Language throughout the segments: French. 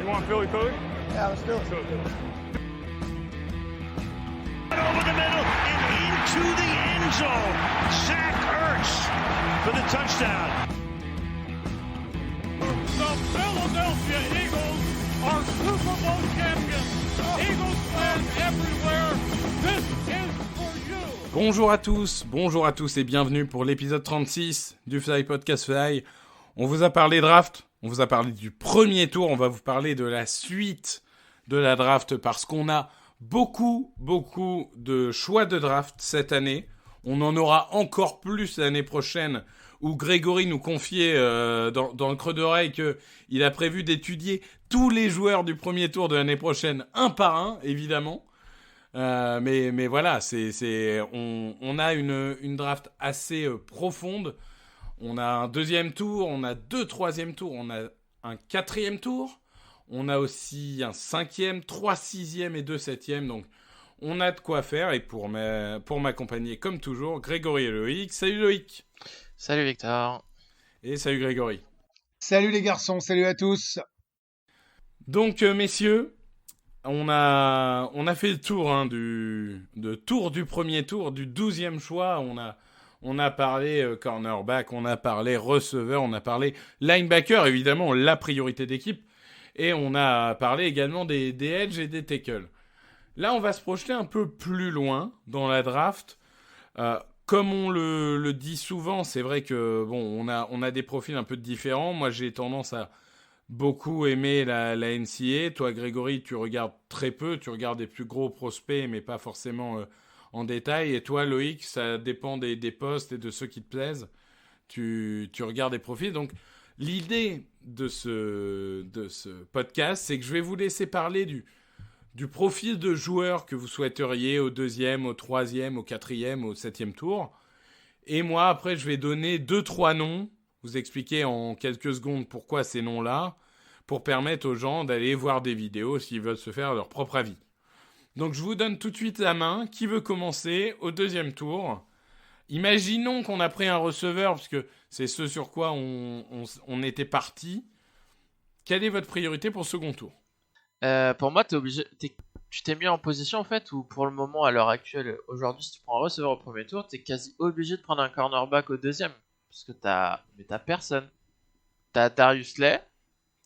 You want Philly? Yeah, let's do it. Over the middle and into the end zone. Zach Ertz for the touchdown. The Philadelphia Eagles are Super Bowl champions. Eagles fans everywhere. This is for you. Bonjour à tous et bienvenue pour l'épisode 36 du Fly Podcast Fly. On vous a parlé draft, on vous a parlé du premier tour, on va vous parler de la suite de la draft parce qu'on a beaucoup de choix de draft cette année. On en aura encore plus l'année prochaine où Grégory nous confiait dans le creux d'oreille qu'il a prévu d'étudier tous les joueurs du premier tour de l'année prochaine, un par un, évidemment. Mais voilà, on a une draft assez profonde. On a un deuxième tour, on a deux troisièmes tours, on a un quatrième tour. On a aussi un cinquième, 3 sixièmes et 2 septièmes. Donc, on a de quoi faire. Et pour m'accompagner, comme toujours, Grégory et Loïc. Salut Loïc. Salut Victor. Et salut Grégory. Salut les garçons, salut à tous. Donc, messieurs, on a fait le tour du premier tour, du 12e choix. On a parlé cornerback, on a parlé receveur, on a parlé linebacker, évidemment, la priorité d'équipe. Et on a parlé également des edge et des tackles. Là, on va se projeter un peu plus loin dans la draft. Comme on le dit souvent, c'est vrai que on a des profils un peu différents. Moi, j'ai tendance à beaucoup aimer la NCAA. Toi, Grégory, tu regardes très peu. Tu regardes des plus gros prospects, mais pas forcément en détail. Et toi, Loïc, ça dépend des postes et de ceux qui te plaisent. Tu regardes des profils. Donc, l'idée de ce podcast, c'est que je vais vous laisser parler du profil de joueur que vous souhaiteriez au 2e, au 3e, au 4e, au 7e tour. Et moi, après, je vais donner 2-3 noms, vous expliquer en quelques secondes pourquoi ces noms-là, pour permettre aux gens d'aller voir des vidéos s'ils veulent se faire leur propre avis. Donc, je vous donne tout de suite la main. Qui veut commencer au 2e tour ? Imaginons qu'on a pris un receveur, parce que c'est ce sur quoi on était parti. Quelle est votre priorité pour le second tour ? Pour moi, tu t'es mis en position en fait où pour le moment, à l'heure actuelle, aujourd'hui, si tu prends un receveur au premier tour, t'es quasi obligé de prendre un cornerback au deuxième. Parce que t'as personne. T'as Darius Slay.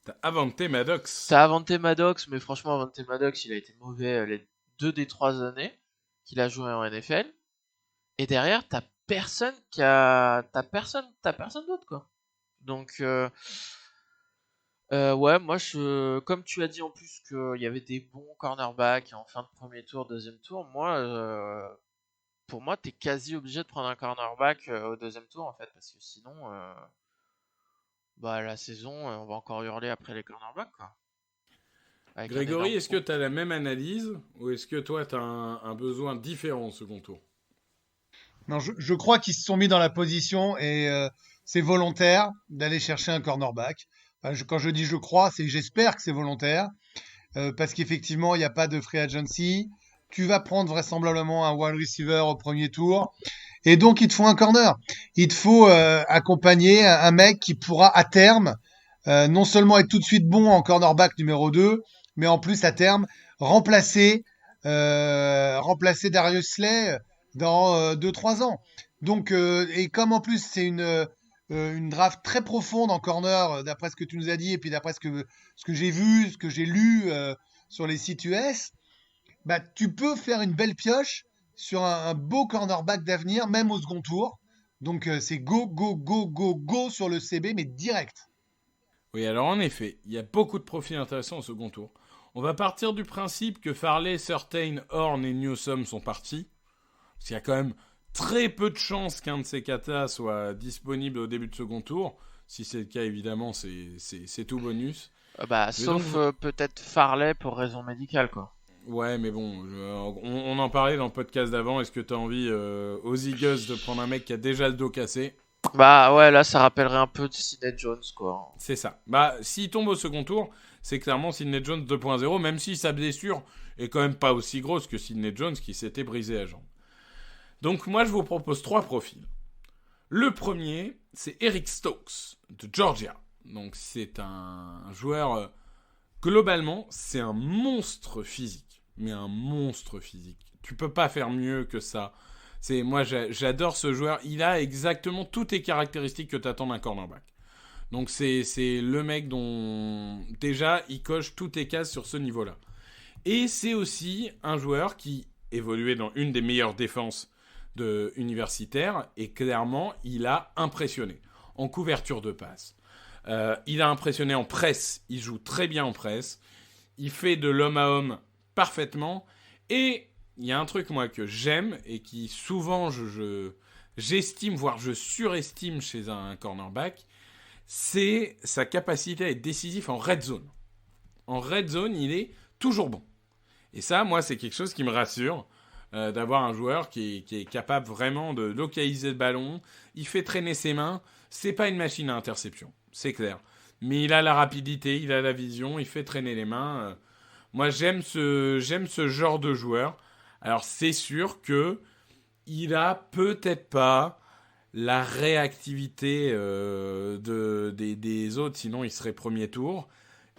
T'as Avante Maddox. T'as Avante Maddox, mais franchement, Avante Maddox, il a été mauvais les 2 des 3 années qu'il a joué en NFL. Et derrière, t'as personne d'autre, quoi. Donc, ouais, moi, comme tu as dit en plus qu'il y avait des bons cornerbacks en fin de premier tour, deuxième tour, pour moi, t'es quasi obligé de prendre un cornerback au deuxième tour, en fait, parce que sinon, la saison, on va encore hurler après les cornerbacks, quoi. Avec Grégory, est-ce que t'as la même analyse, ou est-ce que toi, t'as un besoin différent au second tour ? Non, je crois qu'ils se sont mis dans la position et c'est volontaire d'aller chercher un cornerback. Enfin, quand je dis je crois, c'est que j'espère que c'est volontaire parce qu'effectivement, il n'y a pas de free agency. Tu vas prendre vraisemblablement un wide receiver au premier tour et donc il te faut un corner. Il te faut accompagner un mec qui pourra à terme non seulement être tout de suite bon en cornerback numéro 2, mais en plus à terme remplacer Darius Slay dans 2-3 ans. Donc, et comme en plus c'est une draft très profonde en corner, d'après ce que tu nous as dit, et puis d'après ce que j'ai vu, ce que j'ai lu sur les sites US, bah, tu peux faire une belle pioche sur un beau cornerback d'avenir, même au second tour. Donc, c'est go sur le CB, mais direct. Oui, alors en effet, il y a beaucoup de profils intéressants au second tour. On va partir du principe que Farley, Surtain, Horn et Newsome sont partis. Parce qu'il y a quand même très peu de chances qu'un de ces quatre-là soit disponible au début de second tour. Si c'est le cas, évidemment, c'est tout bonus. Sauf peut-être Farley pour raison médicale, quoi. Ouais, mais bon, on en parlait dans le podcast d'avant. Est-ce que t'as envie aux Eagles de prendre un mec qui a déjà le dos cassé ? Bah ouais, là, ça rappellerait un peu de Sidney Jones, quoi. C'est ça. Bah, s'il tombe au second tour, c'est clairement Sidney Jones 2.0, même si sa blessure est quand même pas aussi grosse que Sidney Jones qui s'était brisé la jambe. Donc moi, je vous propose 3 profils. Le premier, c'est Eric Stokes de Georgia. Donc c'est un joueur globalement, c'est un monstre physique. Mais un monstre physique. Tu peux pas faire mieux que ça. Moi, j'adore ce joueur. Il a exactement toutes les caractéristiques que t'attends d'un cornerback. Donc, c'est le mec dont, déjà, il coche toutes les cases sur ce niveau-là. Et c'est aussi un joueur qui évoluait dans une des meilleures défenses universitaires. Et clairement, il a impressionné en couverture de passe. Il a impressionné en presse. Il joue très bien en presse. Il fait de l'homme à homme parfaitement. Et il y a un truc, moi, que j'aime et qui, souvent, j'estime, voire je surestime chez un cornerback, c'est sa capacité à être décisif en red zone. En red zone, il est toujours bon. Et ça, moi, c'est quelque chose qui me rassure, d'avoir un joueur qui est capable vraiment de localiser le ballon. Il fait traîner ses mains. C'est pas une machine à interception, c'est clair. Mais il a la rapidité, il a la vision, il fait traîner les mains. Moi, j'aime ce genre de joueur. Alors, c'est sûr que il a peut-être pas la réactivité des autres, sinon il serait premier tour.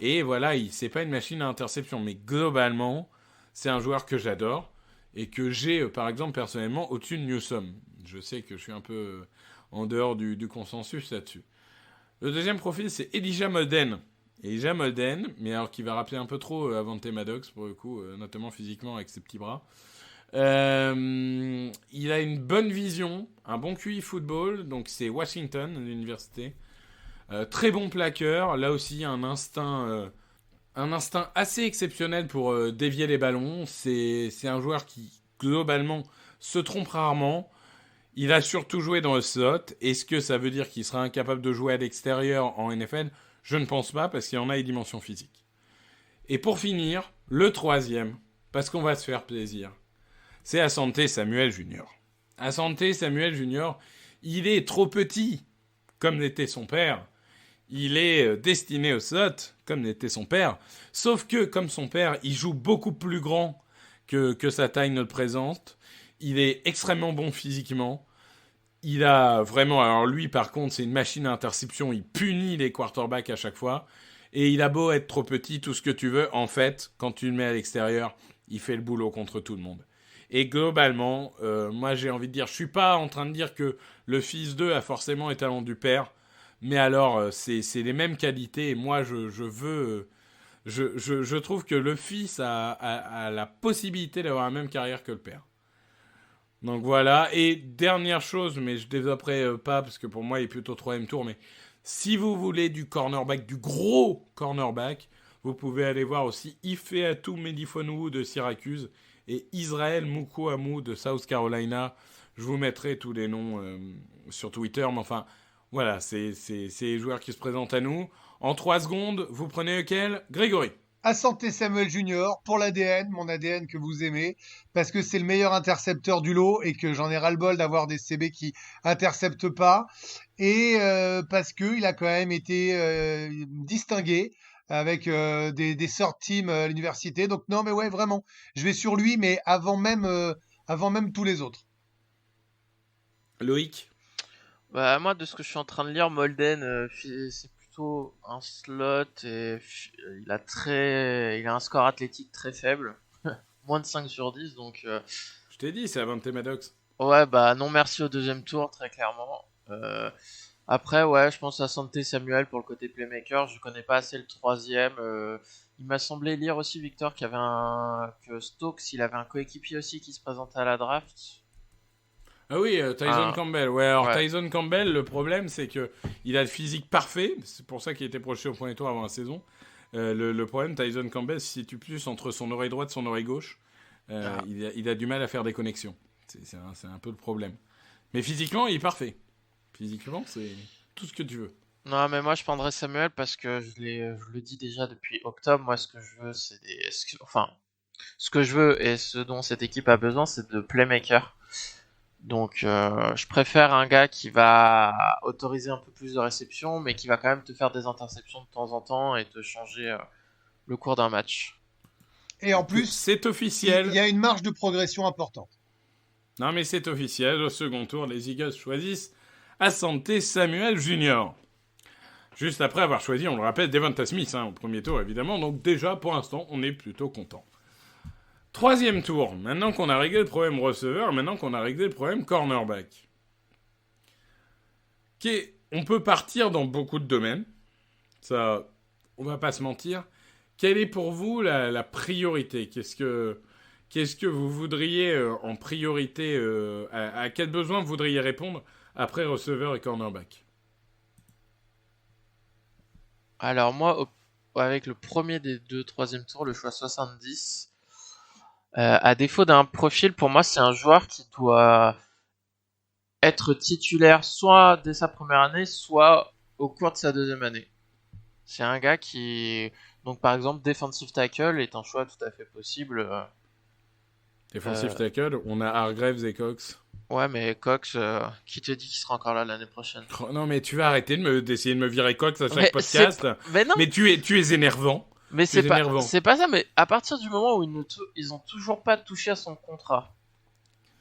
Et voilà, c'est pas une machine à interception. Mais globalement, c'est un joueur que j'adore et que j'ai, par exemple, personnellement, au-dessus de Newsome. Je sais que je suis un peu en dehors du consensus là-dessus. Le deuxième profil, c'est Elijah Molden. Elijah Molden, mais alors qui va rappeler un peu trop Avante Maddox, pour le coup, notamment physiquement avec ses petits bras. Il a une bonne vision, un bon QI football, donc c'est Washington, l'université. Très bon plaqueur, là aussi un instinct assez exceptionnel pour dévier les ballons. C'est un joueur qui, globalement, se trompe rarement. Il a surtout joué dans le slot. Est-ce que ça veut dire qu'il sera incapable de jouer à l'extérieur en NFL ? Je ne pense pas, parce qu'il y en a les dimensions physiques. Et pour finir, le troisième, parce qu'on va se faire plaisir, c'est Asante Samuel Jr. Asante Samuel Jr., il est trop petit, comme l'était son père. Il est destiné au slot, comme l'était son père. Sauf que, comme son père, il joue beaucoup plus grand que sa taille ne le présente. Il est extrêmement bon physiquement. Il a vraiment... Alors lui, par contre, c'est une machine à interception. Il punit les quarterbacks à chaque fois. Et il a beau être trop petit, tout ce que tu veux. En fait, quand tu le mets à l'extérieur, il fait le boulot contre tout le monde. Et globalement, moi, j'ai envie de dire... Je suis pas en train de dire que le fils d'eux a forcément les talents du père. Mais alors, c'est les mêmes qualités. Et moi, je veux... Je trouve que le fils a la possibilité d'avoir la même carrière que le père. Donc voilà, et dernière chose, mais je développerai pas parce que pour moi il est plutôt 3e tour, mais si vous voulez du cornerback, du gros cornerback, vous pouvez aller voir aussi Ifeatu Melifonwu de Syracuse et Israël Mukuamu de South Carolina. Je vous mettrai tous les noms sur Twitter, mais enfin voilà, c'est les joueurs qui se présentent à nous. En 3 secondes, vous prenez lequel ? Grégory. Asante Samuel Jr. pour l'ADN, mon ADN que vous aimez, parce que c'est le meilleur intercepteur du lot et que j'en ai ras-le-bol d'avoir des CB qui interceptent pas, et parce qu'il a quand même été distingué avec des third team à l'université. Donc non, mais ouais, vraiment, je vais sur lui, mais avant même tous les autres. Loïc. Bah, moi, de ce que je suis en train de lire, Molden, c'est plutôt un slot et il a un score athlétique très faible, moins de 5 sur 10, donc... Je t'ai dit, c'est Avante Maddox. Ouais, bah non merci au 2e tour, très clairement. Après, ouais, je pense à Asante Samuel pour le côté playmaker, je connais pas assez le 3e. Il m'a semblé lire aussi, Victor, que Stokes, il avait un coéquipier aussi qui se présentait à la draft. Ah oui, Tyson Campbell. Ouais, alors ouais. Tyson Campbell, le problème, c'est que il a le physique parfait. C'est pour ça qu'il était projeté au premier tour avant la saison. Le problème, Tyson Campbell se situe plus entre son oreille droite et son oreille gauche. Il a du mal à faire des connexions. C'est un peu le problème. Mais physiquement, il est parfait. Physiquement, c'est tout ce que tu veux. Non, mais moi, je prendrais Samuel parce que je le dis déjà depuis octobre. Moi, ce que je veux, c'est ce que je veux et ce dont cette équipe a besoin, c'est de playmaker. Donc, je préfère un gars qui va autoriser un peu plus de réceptions, mais qui va quand même te faire des interceptions de temps en temps et te changer le cours d'un match. Et en plus, c'est officiel. Il y a une marge de progression importante. Non, mais c'est officiel. Au second tour, les Eagles choisissent Asante Samuel Jr. Juste après avoir choisi, on le rappelle, Devonta Smith au premier tour, évidemment. Donc déjà, pour l'instant, on est plutôt content. Troisième tour. Maintenant qu'on a réglé le problème receveur, maintenant qu'on a réglé le problème cornerback. On peut partir dans beaucoup de domaines. Ça, on va pas se mentir. Quelle est pour vous la priorité ? Qu'est-ce que vous voudriez en priorité à quel besoin vous voudriez répondre après receveur et cornerback ? Alors moi, avec le premier des deux troisième tours, le choix 70, à défaut d'un profil, pour moi, c'est un joueur qui doit être titulaire soit dès sa première année, soit au cours de sa deuxième année. C'est un gars qui... Donc par exemple, defensive tackle est un choix tout à fait possible. Defensive tackle, on a Hargreaves et Cox. Ouais, mais Cox, qui te dit qu'il sera encore là l'année prochaine? Non, mais tu vas arrêter d'essayer de me virer Cox à chaque podcast. Mais non. Mais tu es énervant. Mais c'est pas ça, mais à partir du moment où ils ont toujours pas touché à son contrat.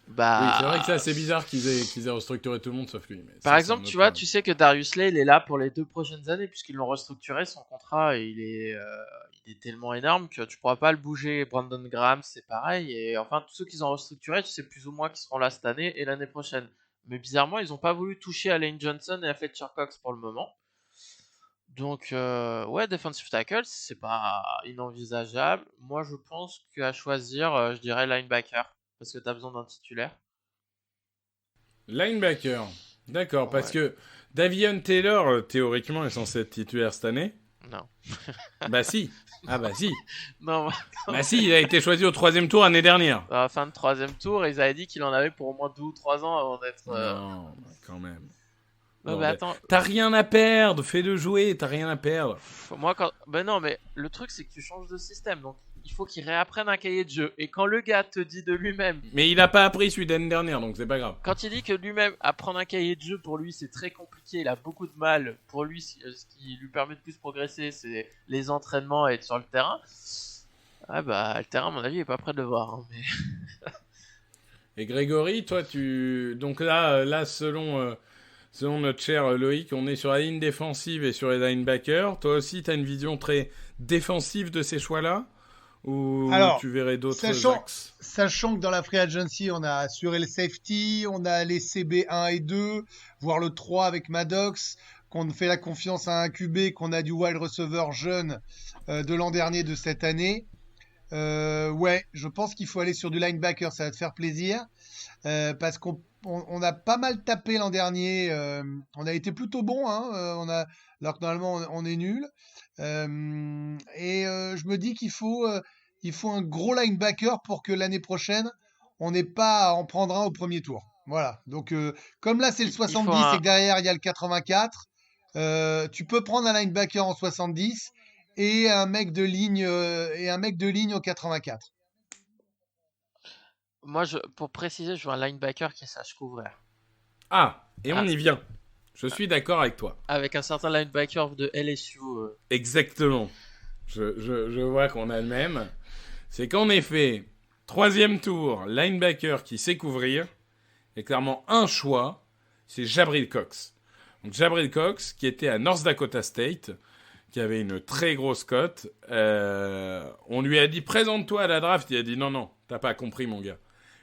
Bah... Oui, c'est vrai que c'est assez bizarre qu'ils aient restructuré tout le monde sauf lui. Mais par exemple, tu vois, tu sais que Darius Slay, il est là pour les 2 prochaines années, puisqu'ils l'ont restructuré, son contrat, et il est tellement énorme que tu pourras pas le bouger. Brandon Graham, c'est pareil, et enfin, tous ceux qu'ils ont restructuré, tu sais plus ou moins qui seront là cette année et l'année prochaine. Mais bizarrement, ils ont pas voulu toucher à Lane Johnson et à Fletcher Cox pour le moment. Donc, ouais, defensive tackle, c'est pas inenvisageable. Moi, je pense qu'à choisir, je dirais linebacker, parce que t'as besoin d'un titulaire. Linebacker, d'accord, parce que Davion Taylor, théoriquement, est censé être titulaire cette année. Non. Bah si. Ah bah si. Non. Bah si, il a été choisi au 3e tour l'année dernière. À la fin de 3e tour, ils avaient dit qu'il en avait pour au moins 2 ou 3 ans avant d'être... Non, quand même. Non, mais attends. T'as rien à perdre, fais-le jouer, t'as rien à perdre. Moi, Ben non, mais le truc, c'est que tu changes de système, donc il faut qu'il réapprenne un cahier de jeu. Et quand le gars te dit de lui-même... Mais il a pas appris celui d'année dernière, donc c'est pas grave. Quand il dit que lui-même, apprendre un cahier de jeu, pour lui, c'est très compliqué, il a beaucoup de mal. Pour lui, ce qui lui permet de plus progresser, c'est les entraînements et être sur le terrain. Ah bah, le terrain, à mon avis, il est pas prêt de le voir. Hein, mais... Et Grégory, toi, donc là selon notre cher Loïc, on est sur la ligne défensive et sur les linebackers. Toi aussi, tu as une vision très défensive de ces choix-là ? Ou Alors, tu verrais d'autres axes ? Sachant que dans la free agency, on a assuré le safety, on a les CB 1 et 2, voire le 3 avec Maddox, qu'on fait la confiance à un QB, qu'on a du wide receiver jeune de l'an dernier, de cette année. Ouais, je pense qu'il faut aller sur du linebacker, ça va te faire plaisir. Parce qu'on a pas mal tapé l'an dernier. On a été plutôt bon, hein, alors que normalement on est nul. Je me dis qu'il faut un gros linebacker pour que l'année prochaine on n'ait pas à en prendre un au premier tour. Voilà. Donc comme là c'est le 70 et que derrière il y a le 84, tu peux prendre un linebacker en 70 et un mec de ligne au 84. Moi, pour préciser, je veux un linebacker qui sache couvrir. Ah, et on y vient. Je suis d'accord avec toi. Avec un certain linebacker de LSU. Exactement. Je vois qu'on a le même. C'est qu'en effet, 3e tour, linebacker qui sait couvrir, et clairement un choix, c'est Jabril Cox. Donc Jabril Cox, qui était à North Dakota State, qui avait une très grosse cote. On lui a dit, présente-toi à la draft. Il a dit, non, t'as pas compris, mon gars.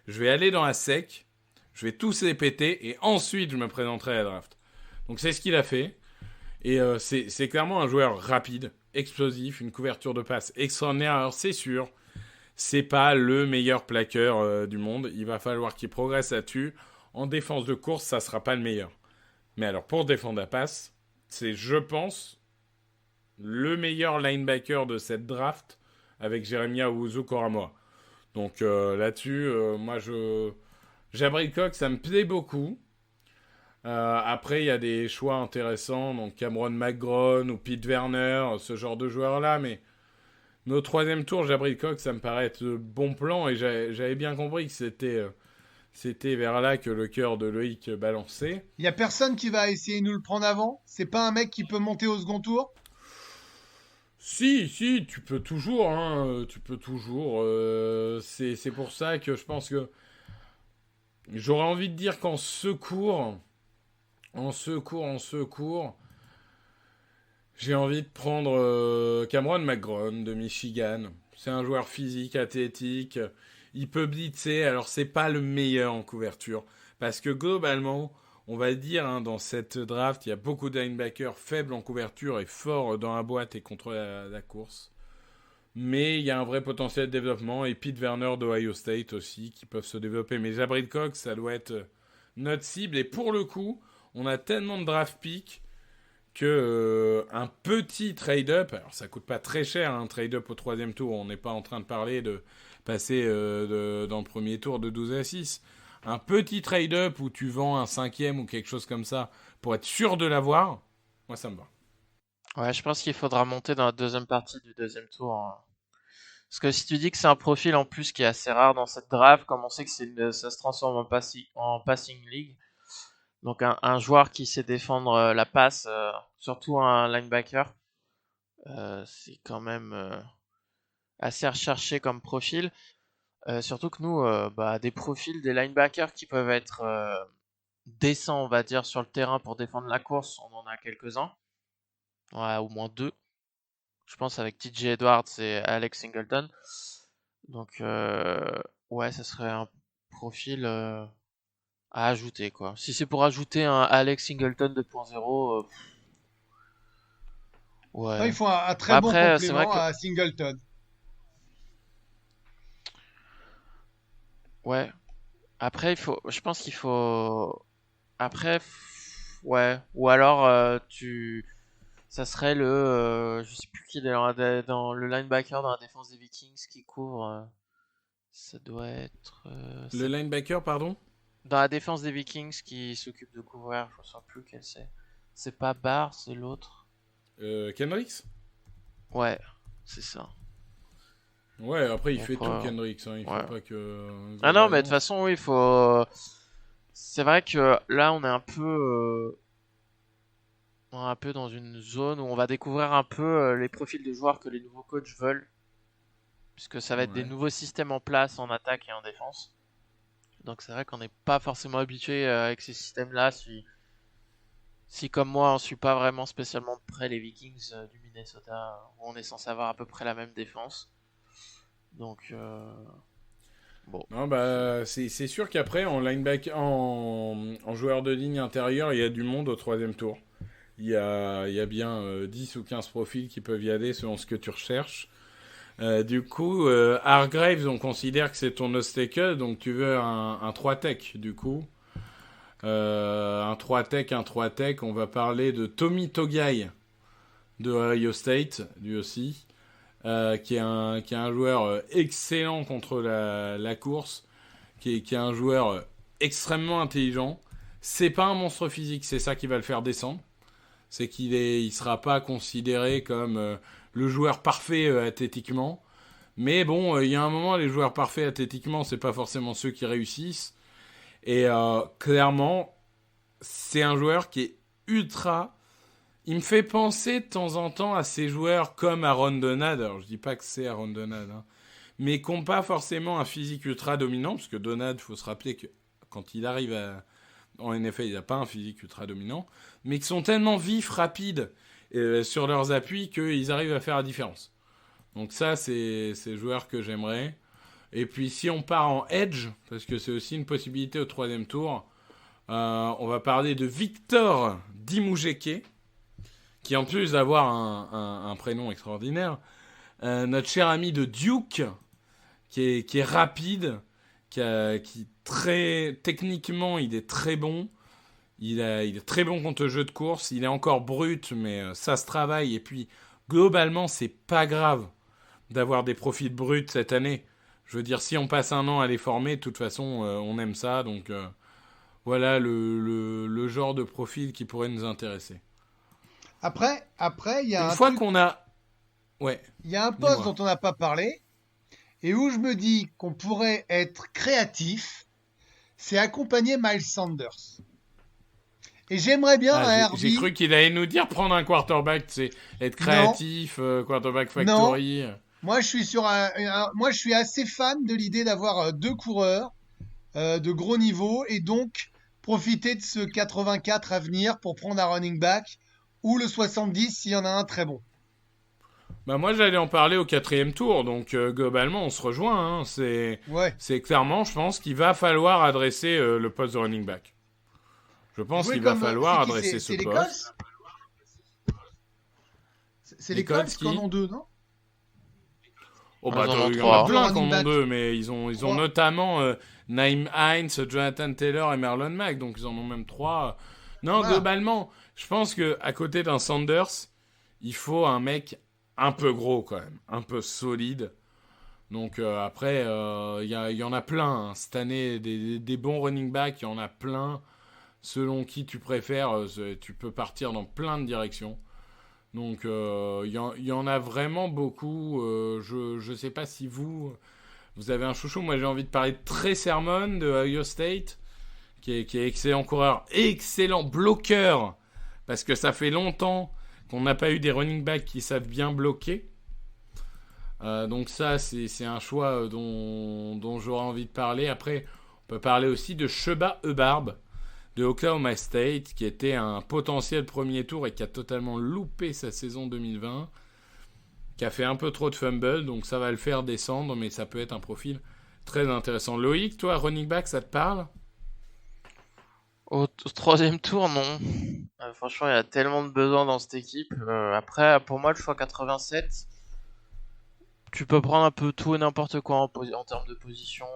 Je vais aller dans la sec, je vais tous les péter, et ensuite je me présenterai à la draft. Donc c'est ce qu'il a fait. Et c'est clairement un joueur rapide, explosif, une couverture de passe extraordinaire. Alors c'est sûr, c'est pas le meilleur plaqueur du monde. Il va falloir qu'il progresse là-dessus. En défense de course, ça sera pas le meilleur. Mais alors pour défendre la passe, c'est, je pense, le meilleur linebacker de cette draft avec Jeremiah Owusu-Koramoah. Donc là-dessus, moi, Jabril Cox, ça me plaît beaucoup. Après, il y a des choix intéressants, donc Cameron McGrone ou Pete Werner, ce genre de joueurs-là. Mais au 3e tour, Jabril Cox, ça me paraît être bon plan. Et j'avais bien compris que c'était vers là que le cœur de Loïc balançait. Il n'y a personne qui va essayer de nous le prendre avant ? C'est pas un mec qui peut monter au second tour ? Si, tu peux toujours, hein, c'est pour ça que je pense que j'aurais envie de dire qu'en secours, J'ai envie de prendre Cameron McGrone de Michigan. C'est un joueur physique, athlétique. Il peut blitzer. Alors, c'est pas le meilleur en couverture. Parce que globalement, on va dire, hein, dans cette draft, il y a beaucoup de linebackers faibles en couverture et forts dans la boîte et contre la course. Mais il y a un vrai potentiel de développement. Et Pete Werner d'Ohio State aussi, qui peuvent se développer. Mais Jabril Cox, ça doit être notre cible. Et pour le coup, on a tellement de draft picks que un petit trade-up, alors ça coûte pas très cher, un trade-up au 3e tour, on n'est pas en train de parler de passer dans le premier tour de 12 à 6. Un petit trade-up où tu vends un 5e ou quelque chose comme ça pour être sûr de l'avoir, moi ça me va. Ouais, je pense qu'il faudra monter dans la deuxième partie du 2e tour. Hein. Parce que si tu dis que c'est un profil en plus qui est assez rare dans cette draft, comme on sait que ça se transforme en passing league, donc un joueur qui sait défendre la passe, surtout un linebacker, c'est quand même assez recherché comme profil. Surtout que nous, des profils, des linebackers qui peuvent être décents, on va dire, sur le terrain pour défendre la course, on en a quelques-uns. Ouais, au moins 2. Je pense avec TJ Edwards et Alex Singleton. Donc, ouais, ça serait un profil à ajouter, quoi. Si c'est pour ajouter un Alex Singleton 2.0, ouais. Non, il faut un très bon Après, c'est vrai complément que... à Singleton. Ouais. Après, je pense qu'il faut... Après, ouais. Ou alors, ça serait je sais plus qui est dans le linebacker dans la défense des Vikings qui couvre. Ça doit être... Le linebacker, pardon ? Dans la défense des Vikings qui s'occupe de couvrir, je ne sais plus quel c'est. C'est pas Barr, c'est l'autre. Kendricks ? Ouais, c'est ça. Ouais, après il Donc, fait tout Kendricks, hein. Il ouais. faut pas que... Ah non, mais de toute façon, oui, il faut... C'est vrai que là, on est un peu dans une zone où on va découvrir un peu les profils de joueurs que les nouveaux coachs veulent. Puisque ça va être des nouveaux systèmes en place en attaque et en défense. Donc c'est vrai qu'on n'est pas forcément habitué avec ces systèmes-là. Si comme moi, on ne suit pas vraiment spécialement de près les Vikings du Minnesota, où on est censé avoir à peu près la même défense. Donc, bon. Non, bah, c'est sûr qu'après, en linebacker, en joueur de ligne intérieure, il y a du monde au 3e tour. Il y a bien 10 ou 15 profils qui peuvent y aller selon ce que tu recherches. Du coup, Hargraves, on considère que c'est ton obstacle, donc tu veux un 3-tech, du coup. Un 3-tech, on va parler de Tommy Togiai de Ohio State, lui aussi, qui est un joueur excellent contre la course, qui est un joueur extrêmement intelligent. C'est pas un monstre physique, c'est ça qui va le faire descendre. C'est il sera pas considéré comme le joueur parfait athlétiquement. Mais bon, il y a un moment, les joueurs parfaits athlétiquement, c'est pas forcément ceux qui réussissent. Et clairement, c'est un joueur qui est ultra... Il me fait penser de temps en temps à ces joueurs comme Aaron Donald. Alors, je dis pas que c'est Aaron Donald, hein, mais qui n'ont pas forcément un physique ultra dominant, parce que Donald, il faut se rappeler que quand il arrive en NFL, il n'a pas un physique ultra dominant, mais qui sont tellement vifs, rapides sur leurs appuis qu'ils arrivent à faire la différence. Donc ça, c'est les joueurs que j'aimerais. Et puis si on part en edge, parce que c'est aussi une possibilité au 3e tour, on va parler de Victor Dimujeke, qui en plus d'avoir un prénom extraordinaire, notre cher ami de Duke, qui est rapide, techniquement il est très bon. Il est très bon contre le jeu de course. Il est encore brut, mais ça se travaille. Et puis, globalement, c'est pas grave d'avoir des profils bruts cette année. Je veux dire, si on passe un an à les former, de toute façon, on aime ça. Donc, voilà le genre de profil qui pourrait nous intéresser. Après, il y a Une fois qu'on a... Ouais. Il y a un poste dont on n'a pas parlé, et où je me dis qu'on pourrait être créatif, c'est accompagner Miles Sanders. Et j'aimerais bien un Herbie... J'ai cru qu'il allait nous dire prendre un quarterback, tu sais, être créatif, quarterback factory. Non. Moi, je suis assez fan de l'idée d'avoir 2 coureurs de gros niveau et donc profiter de ce 84 à venir pour prendre un running back ou le 70 s'il y en a un très bon. Bah moi j'allais en parler au 4e tour, donc globalement on se rejoint. Hein. Ouais. C'est clairement, je pense qu'il va falloir adresser le poste de running back. Je pense Jouer qu'il va comme, falloir c'est qui, adresser ce c'est les poste. Colts. C'est Les les Colts Colts qui en ont 2, non? Oh Ils bah en ont il y en trois. a plein qui en Running ont back. 2, mais ils ont Trois. notamment Naeem Hines, Jonathan Taylor et Marlon Mack, donc ils en ont même 3. Non, Voilà. globalement, je pense que à côté d'un Sanders, il faut un mec un peu gros quand même, un peu solide. Donc après, il y en a plein. Hein. Cette année, des bons running backs, il y en a plein. Selon qui tu préfères, tu peux partir dans plein de directions. Donc il y en a vraiment beaucoup. Je sais pas si vous avez un chouchou. Moi j'ai envie de parler de Trey Sermon de Ohio State, qui est excellent coureur, excellent bloqueur, parce que ça fait longtemps qu'on n'a pas eu des running backs qui savent bien bloquer. Donc ça c'est un choix dont j'aurais envie de parler. Après on peut parler aussi de Sheba Hubbard de Oklahoma State, qui était un potentiel premier tour et qui a totalement loupé sa saison 2020, qui a fait un peu trop de fumble, donc ça va le faire descendre, mais ça peut être un profil très intéressant. Loïc, toi, running back, ça te parle? Au 3e tour, non. Franchement, il y a tellement de besoins dans cette équipe. Après, pour moi, le choix 87, tu peux prendre un peu tout et n'importe quoi en termes de position.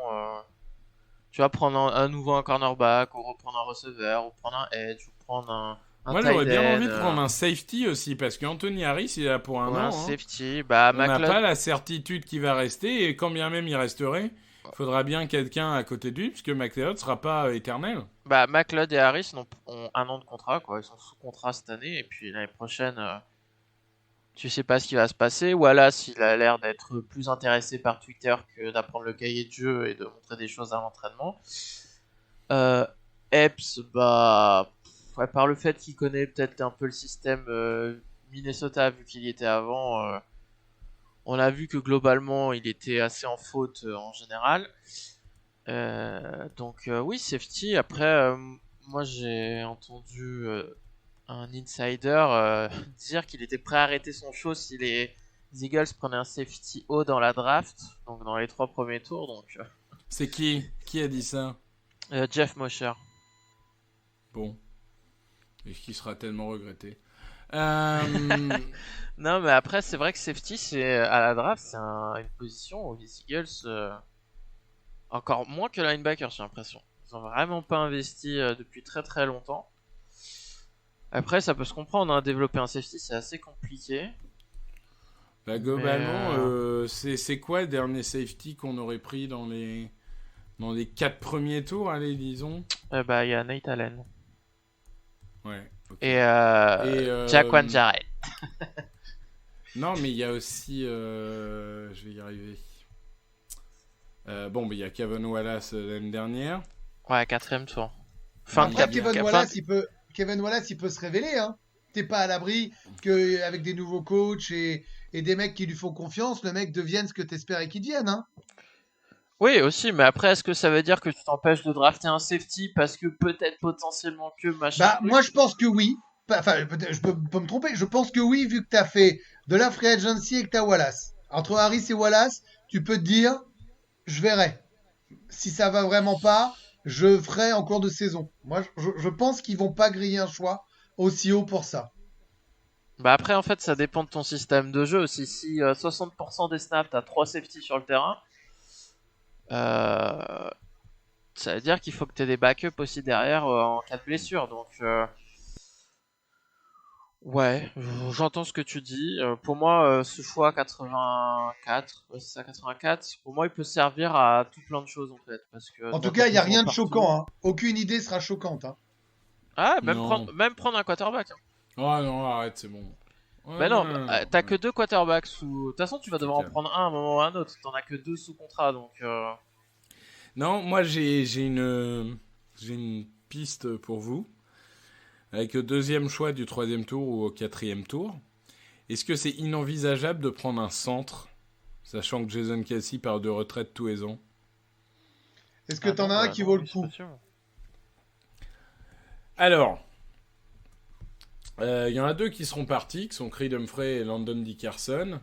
Tu vas prendre à nouveau un cornerback, ou reprendre un receveur, ou prendre un edge, ou prendre un Moi, tight j'aurais bien end, envie de prendre un safety aussi, parce qu'Anthony Harris, il est là pour un ou an. un Hein. safety. Bah, On n'a McLeod, pas la certitude qu'il va rester, et quand bien même il resterait, il faudra bien quelqu'un à côté de lui, puisque McLeod ne sera pas éternel. McLeod et Harris ont 1 an de contrat, quoi. Ils sont sous contrat cette année, et puis l'année prochaine, tu sais pas ce qui va se passer. Wallace, il a l'air d'être plus intéressé par Twitter que d'apprendre le cahier de jeu et de montrer des choses à l'entraînement. Epps, ouais, par le fait qu'il connaît peut-être un peu le système Minnesota, vu qu'il y était avant, on a vu que globalement il était assez en faute en général. Donc oui, safety. Après, moi j'ai entendu un insider dire qu'il était prêt à arrêter son show si les Eagles prenaient un safety haut dans la draft, donc dans les 3 premiers tours. Donc C'est qui a dit ça? Jeff Mosher. Bon. Et qui sera tellement regretté. Non, mais après, c'est vrai que safety, à la draft, c'est une position où les Eagles, encore moins que linebacker, j'ai l'impression. Ils ont vraiment pas investi depuis très très longtemps. Après, ça peut se comprendre, hein, développer un safety, c'est assez compliqué. Bah, globalement, c'est quoi le dernier safety qu'on aurait pris dans les 4 premiers tours, allez, disons? Il y a Nate Allen. Ouais. ok. Et Et, Jaquan Jarrett. Non, mais il y a aussi... je vais y arriver. Il y a Kevin Wallace l'année dernière. Ouais, 4e tour. Après, Kevin Wallace, il peut se révéler. Hein. T'es pas à l'abri qu'avec des nouveaux coachs et des mecs qui lui font confiance, le mec devienne ce que t'espérais qu'il devienne. Hein. Oui, aussi, mais après, est-ce que ça veut dire que tu t'empêches de drafter un safety parce que peut-être potentiellement que machin? Moi, je pense que oui. Enfin, peut-être, je peux me tromper. Je pense que oui, vu que t'as fait de la free agency et que t'as Wallace. Entre Harris et Wallace, tu peux te dire, je verrai. Si ça va vraiment pas, je ferai en cours de saison. Moi, je pense qu'ils vont pas griller un choix aussi haut pour ça. Après, en fait, ça dépend de ton système de jeu aussi. Si 60% des snaps, t'as 3 safety sur le terrain, ça veut dire qu'il faut que t'aies des backups aussi derrière en cas de blessure. Donc, ouais, j'entends ce que tu dis. Pour moi, ce choix 84, ouais, c'est ça, 84, pour moi, il peut servir à tout plein de choses en fait. Parce que En tout cas, il n'y a rien de choquant. Hein. Aucune idée sera choquante. Hein. Ah, Non. même prendre un quarterback. Hein. Oh non, arrête, c'est bon. Mais non, t'as que 2 quarterbacks sous. De toute façon, tu vas devoir en calme. prendre un à un moment ou à un autre. T'en as que 2 sous contrat, donc. Non, moi j'ai une piste pour vous. Avec le 2e choix du 3e tour ou au 4e tour. Est-ce que c'est inenvisageable de prendre un centre, sachant que Jason Kelce part de retraite tous les ans? Est-ce que t'en as un qui vaut le coup? Alors, Il y en a 2 qui seront partis, qui sont Creed Humphrey et Landon Dickerson.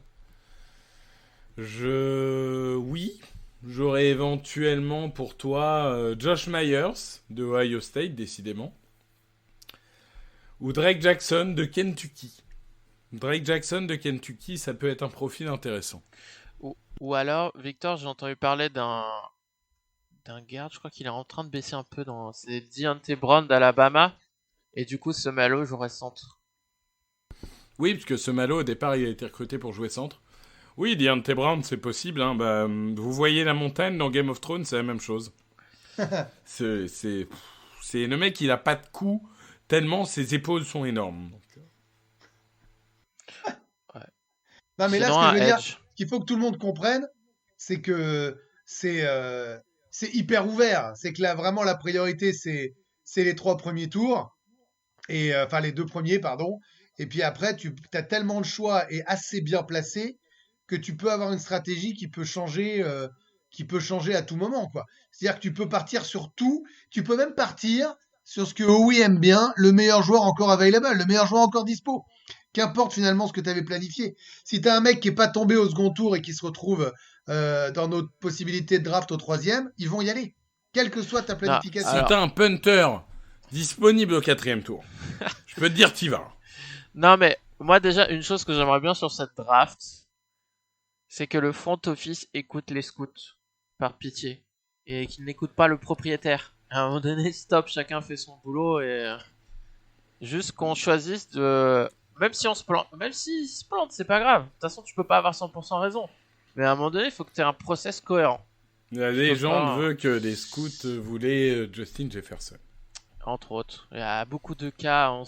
Oui, j'aurais éventuellement pour toi Josh Myers de Ohio State, décidément. Ou Drake Jackson de Kentucky. Drake Jackson de Kentucky, ça peut être un profil intéressant. Ou alors, Victor, j'ai entendu parler d'un garde, je crois qu'il est en train de baisser un peu c'est Deontay Brown d'Alabama. Et du coup, ce Malo jouerait centre. Oui, parce que ce Malo, au départ, il a été recruté pour jouer centre. Oui, Deontay Brown, c'est possible. Hein. Vous voyez la montagne dans Game of Thrones, c'est la même chose. c'est le mec, il a pas de cou, tellement ses épaules sont énormes. Donc... Ouais. Non, mais Sinon, là, ce que je veux dire, Edge. ce qu'il faut que tout le monde comprenne, c'est que c'est hyper ouvert. C'est que là, vraiment, la priorité, c'est les 3 premiers tours. Et enfin, les 2 premiers, pardon. Et puis après, tu as tellement de choix et assez bien placé que tu peux avoir une stratégie qui peut changer à tout moment, quoi. C'est-à-dire que tu peux partir sur tout. Tu peux même partir sur ce que OE aime bien, le meilleur joueur encore available, le meilleur joueur encore dispo. Qu'importe finalement ce que tu avais planifié. Si tu as un mec qui n'est pas tombé au second tour et qui se retrouve dans notre possibilité de draft au 3e, ils vont y aller. Quelle que soit ta planification. Si tu as un punter disponible au 4e tour, je peux te dire t'y vas. Non, mais moi, déjà, une chose que j'aimerais bien sur cette draft, c'est que le front office écoute les scouts, par pitié, et qu'il n'écoute pas le propriétaire. À un moment donné, stop, chacun fait son boulot, et juste qu'on choisisse de... Même si on se plante, même s'il se plante, c'est pas grave. De toute façon, tu peux pas avoir 100% raison. Mais à un moment donné, il faut que tu aies un process cohérent. La légende veut que les scouts voulaient Justin Jefferson. Entre autres. Il y a beaucoup de cas, on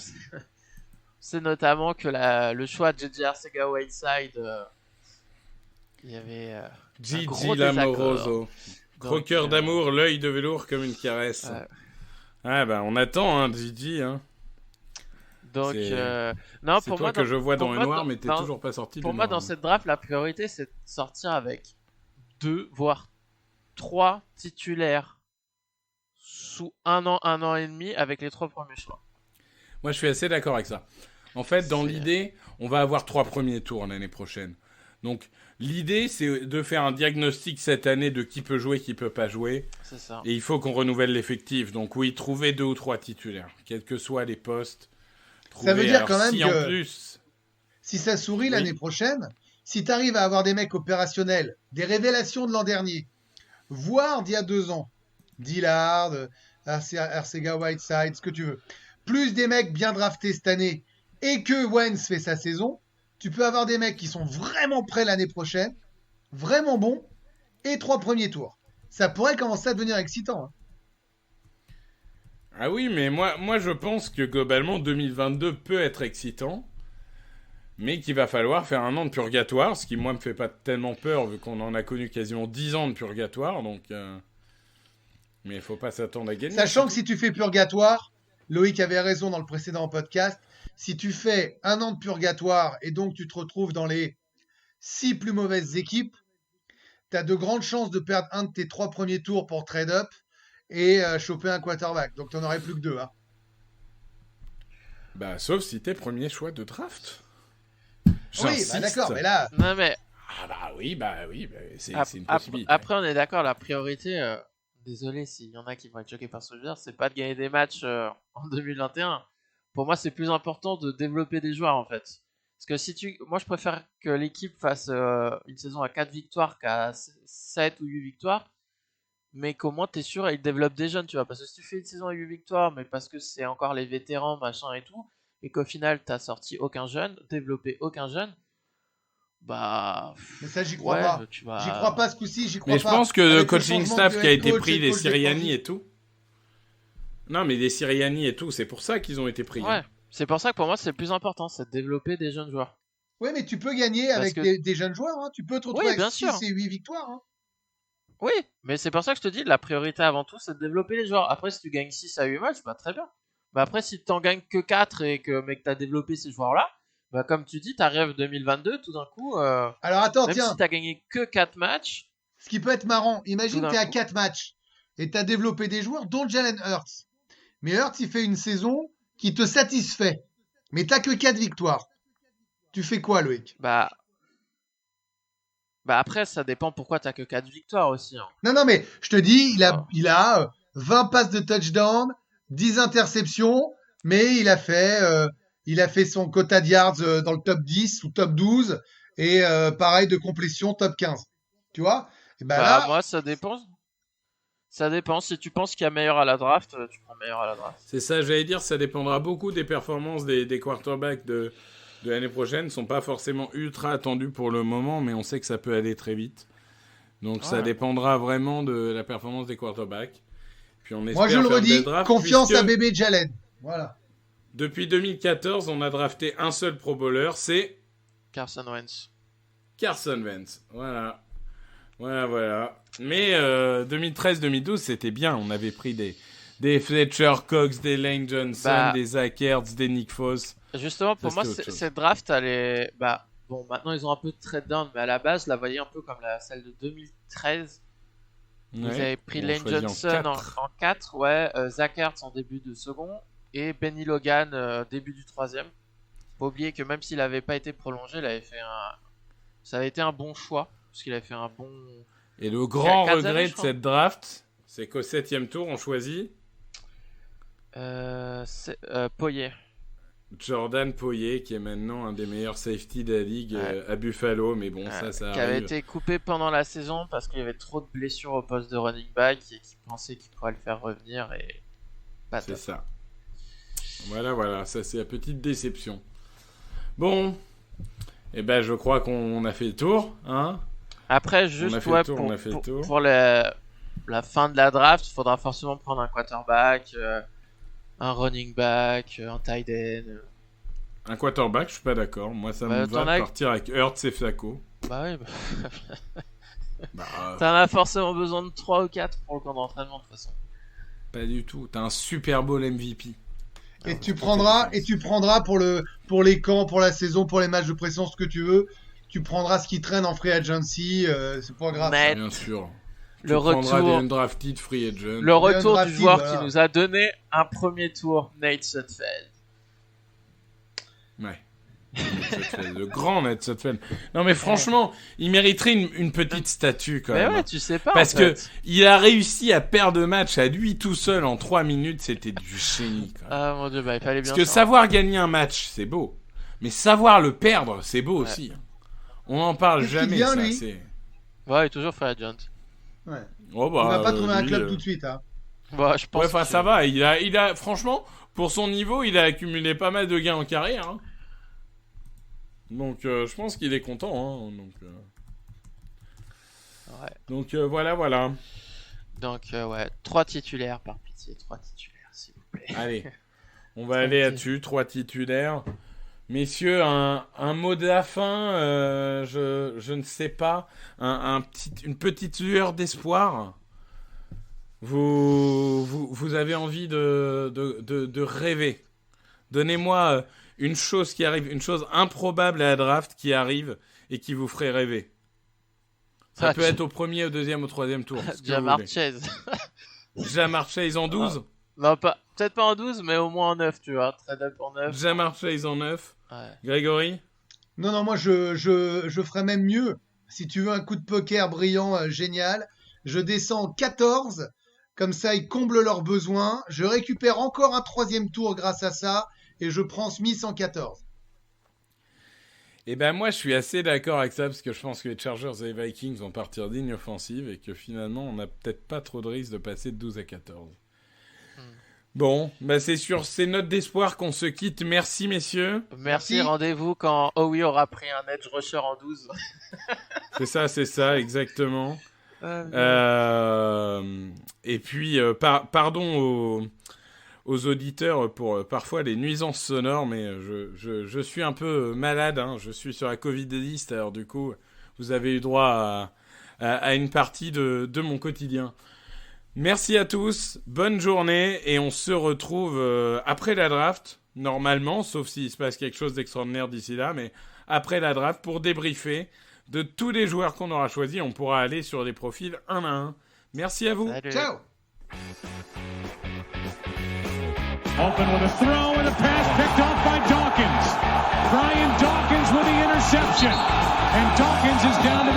sait notamment que le choix de J.J. Arcega-Whiteside, il y avait un gros Gigi désaccord. Lamoroso. Croqueur d'amour, l'œil de velours comme une caresse. Ah bah on attend, hein, Gigi. Hein. Donc, non, c'est pour toi moi, que je vois dans le noir, dans- mais t'es dans- toujours pas sorti Pour du moi, noir. dans cette draft, la priorité, c'est de sortir avec 2, voire 3 titulaires sous 1 an et demi avec les 3 premiers choix. Moi, je suis assez d'accord avec ça. En fait, dans l'idée, on va avoir 3 premiers tours l'année prochaine. Donc, l'idée, c'est de faire un diagnostic cette année de qui peut jouer, qui peut pas jouer. C'est ça. Et il faut qu'on renouvelle l'effectif. Donc oui, trouver 2 ou 3 titulaires, quels que soient les postes. Ça veut dire quand même si que en plus, si ça sourit l'année prochaine, si tu arrives à avoir des mecs opérationnels, des révélations de l'an dernier, voire d'il y a 2 ans, Dillard, Arcega-Whiteside, ce que tu veux, plus des mecs bien draftés cette année, et que Wentz fait sa saison, tu peux avoir des mecs qui sont vraiment prêts l'année prochaine, vraiment bons, et 3 premiers tours. Ça pourrait commencer à devenir excitant. Hein. ah oui, mais moi je pense que globalement 2022 peut être excitant, mais qu'il va falloir faire un an de purgatoire, ce qui moi me fait pas tellement peur vu qu'on en a connu quasiment 10 ans de purgatoire, donc mais il faut pas s'attendre à gagner. Sachant que si tu fais purgatoire, Loïc avait raison dans le précédent podcast, si tu fais un an de purgatoire et donc tu te retrouves dans les 6 plus mauvaises équipes, tu as de grandes chances de perdre un de tes 3 premiers tours pour trade up et choper un quarterback. Donc tu n'en aurais plus que 2. Hein. Bah sauf si t'es premier choix de draft. Oui, J'insiste. bah d'accord, mais là, Non, mais Ah bah oui, c'est une Après, possibilité. après, on est d'accord, la priorité, désolé s'il y en a qui vont être choqués par ce que je veux dire, c'est pas de gagner des matchs en 2021. Pour moi, c'est plus important de développer des joueurs en fait. Parce que moi, je préfère que l'équipe fasse une saison à 4 victoires qu'à 7 ou 8 victoires, mais qu'au moins t'es sûr ils développent des jeunes, tu vois. Parce que si tu fais une saison à 8 victoires, mais parce que c'est encore les vétérans, machin et tout, et qu'au final t'as sorti aucun jeune, développé aucun jeune, bah. mais ça, j'y crois Ouais, pas. tu vas. J'y crois pas ce coup-ci, j'y crois Mais pas. je pense que le Avec coaching changement staff de qui a head été coach pris, et des coach Sirianni défensif. et tout. Non, mais des Sirianni et tout, c'est pour ça qu'ils ont été pris. Ouais, c'est pour ça que pour moi c'est le plus important, c'est de développer des jeunes joueurs. Oui, mais tu peux gagner Parce avec que- des jeunes joueurs. Hein. Tu peux te retrouver Oui, avec bien 6 sûr. et 8 victoires. Hein. Oui, mais c'est pour ça que je te dis, la priorité avant tout, c'est de développer les joueurs. Après, si tu gagnes 6 à 8 matchs, bah très bien. Mais après, si tu t'en gagnes que 4 et que mec t'as développé ces joueurs-là, bah comme tu dis, t'arrives 2022, tout d'un coup, Alors attends, même tiens, si t'as gagné que 4 matchs, ce qui peut être marrant, imagine Tout d'un tu es à coup. 4 matchs et tu as développé des joueurs, dont Jalen Hurts. Mais Hurts, il fait une saison qui te satisfait. mais t'as que 4 victoires. Tu fais quoi, Loïc? Bah après, ça dépend pourquoi t'as que 4 victoires aussi. Hein. Non, mais je te dis, Ah. il a 20 passes de touchdown, 10 interceptions, mais il a fait son quota de yards dans le top 10 ou top 12, et pareil de complétion top 15. Tu vois? Et ben là, Moi, ça dépend. Ça dépend. Si tu penses qu'il y a meilleur à la draft, tu prends meilleur à la draft. C'est ça, j'allais dire, ça dépendra beaucoup des performances des quarterbacks de l'année prochaine. Ils ne sont pas forcément ultra attendus pour le moment, mais on sait que ça peut aller très vite. Donc ça dépendra vraiment de la performance des quarterbacks. Puis on espère moi je le faire redis, des drafts, confiance puisque à bébé Jalen. Voilà. depuis 2014, on a drafté un seul Pro Bowler, c'est Carson Wentz. Carson Wentz. Voilà. Mais 2013-2012, c'était bien. On avait pris des Fletcher Cox, des Lane Johnson, des Zach Ertz, des Nick Foss. Justement, pour moi, cette draft, elle est... bon, maintenant, ils ont un peu de trade down, mais à la base, je la voyais un peu comme celle de 2013. Ils avaient pris Lane Johnson en 4, Zach Ertz en début de second, et Benny Logan début du 3e. Faut pas oublier que même s'il n'avait pas été prolongé, ça avait été un bon choix, parce qu'il avait fait un bon... Et le grand regret de cette draft, c'est qu'au 7e tour, on choisit... Poyer. Jordan Poyer, qui est maintenant un des meilleurs safety de la ligue à Buffalo, mais bon, ça qui arrive. avait été coupé pendant la saison parce qu'il y avait trop de blessures au poste de running back et qu'il pensait qu'il pourrait le faire revenir et pas top. C'est ça. Voilà, ça c'est la petite déception. Bon, je crois qu'on a fait le tour, hein. Après, juste pour la fin de la draft, il faudra forcément prendre un quarterback, un running back, un tight end. Un quarterback, je suis pas d'accord. Moi, ça me va de partir avec Hurts et Flacco. Bah oui. T'en as forcément besoin de 3 ou 4 pour le camp d'entraînement de toute façon. Pas du tout. T'as un Super Bowl MVP. Et tu prendras pour les camps, pour la saison, pour les matchs de pression, ce que tu veux. Tu prendras ce qui traîne en free agency. C'est pas grave. Bien sûr. Le retour des undrafted free agent. Le retour du joueur qui nous a donné un premier tour, Nate Sudfeld. Ouais. Le grand Nate Sudfeld. Non mais franchement, il mériterait une petite statue quand même. Mais ouais, tu sais pas. Parce que il a réussi à perdre le match à lui tout seul en 3 minutes, c'était du génie. Ah mon dieu, il fallait bien. Parce que savoir gagner un match, c'est beau. Mais savoir le perdre, c'est beau aussi. On n'en parle jamais. Bien, ça, lui c'est... Ouais, il est toujours free agent. Ouais. Oh, il va pas trouver un club tout de suite. Hein. Je pense. Ça va. Il a, franchement, pour son niveau, il a accumulé pas mal de gains en carrière. Hein. Donc, je pense qu'il est content. Hein. Donc, voilà. Donc, 3 titulaires par pitié. 3 titulaires, s'il vous plaît. Allez, on va aller là-dessus. 3 titulaires. Messieurs, un mot de la fin, je ne sais pas, une petite lueur d'espoir. Vous avez envie de rêver. Donnez-moi une chose qui arrive, une chose improbable à la draft qui arrive et qui vous ferait rêver. Ça peut être au premier, au deuxième, au troisième tour. Jamar Chase. Jamar Chase en 12 Non, peut-être pas en 12, mais au moins en 9, tu vois. Trade up en 9. Jamar Chase en 9. Ouais. Grégory? Non, moi je ferais même mieux. Si tu veux un coup de poker brillant, génial, je descends en 14, comme ça ils comblent leurs besoins. Je récupère encore un 3e tour grâce à ça, et je prends Smith en 14. Moi je suis assez d'accord avec ça, parce que je pense que les Chargers et les Vikings vont partir ligne offensive, et que finalement on n'a peut-être pas trop de risque de passer de 12 à 14. Bon, c'est sur ces notes d'espoir qu'on se quitte. Merci, messieurs. Merci. Rendez-vous quand Howie aura pris un edge rusher en 12. C'est ça, exactement. Et puis, pardon aux auditeurs pour parfois les nuisances sonores, mais je suis un peu malade. Hein. Je suis sur la Covid list, alors du coup, vous avez eu droit à une partie de mon quotidien. Merci à tous, bonne journée, et on se retrouve après la draft, normalement, sauf s'il se passe quelque chose d'extraordinaire d'ici là, mais après la draft, pour débriefer de tous les joueurs qu'on aura choisis. On pourra aller sur les profils un à un. Merci à vous. Salut. Ciao. Open with a throw and a pass picked off by Dawkins. Brian Dawkins with the interception. And Dawkins is down to the